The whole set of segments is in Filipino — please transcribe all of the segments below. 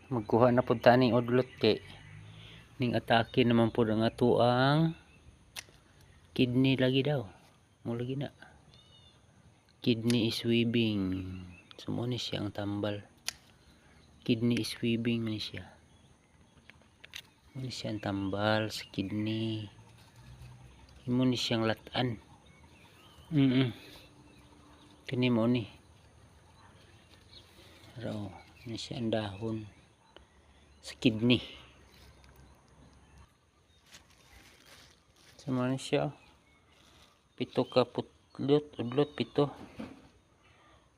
Magkuha na pud taning udlot kay ning atake naman pud ang ato ang kidney lagi daw. Mo lagi na. Kidney is weaving. Sumo ni siya ang tambal. Kidney is weaving man siya. Mo ni siya ang tambal sa kidney. Mo ni siyang latan. Kini mo ni. Pero ni siya ang dahon sa kidney. Sama ni siya. Pito ka udlot pito.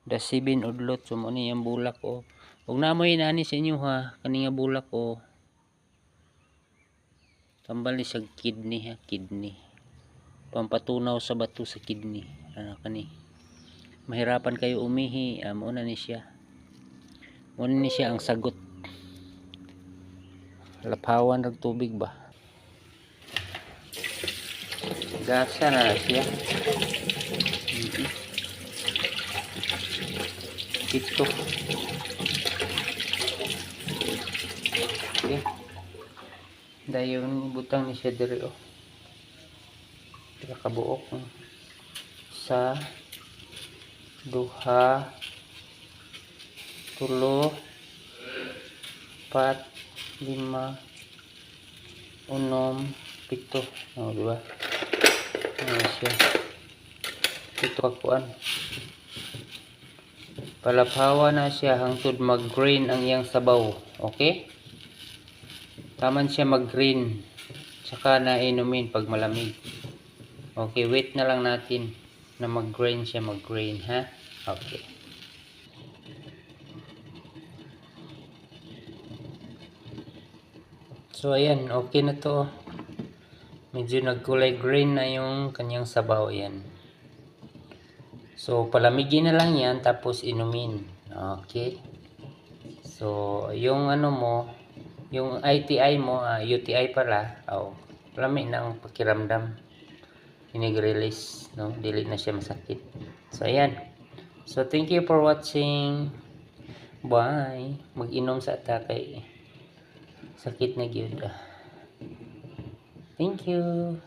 Da 7 udlot sumo ni ang bulak o. Ug namoy nani sa inyo ha, kani nga bulak o. Tambal ni sa kidney ha, kidney. Pampatunaw sa bato sa kidney. Ano kani? Mahirapan kayo umihi, mo na ni siya. Mo ni siya ang sagot. Lapawan ng tubig ba? Gasa na siya. Ito. Okay. Dayon butang ni siya diri oh. Pila ka buok. Sa duha tulo 4 5 6 7 oh diba siya ito kakuan palaphawa na siya hangtod mag green ang iyang sabaw. Okay, taman siya mag green tsaka na inumin pag malamig. Okay, wait na lang natin na mag green siya, mag green ha. Okay. So ayan, okay na to. Medyo nagkulay green na yung kanyang sabaw yan. So palamigin na lang yan tapos inumin. Okay. So yung ano mo, yung ITI mo, UTI pala, palamig na ang pakiramdam. Inig-release, no? Dili na siya masakit. So ayan. So thank you for watching. Bye. Mag-inom sa atake. Sakit na gyud. Thank you.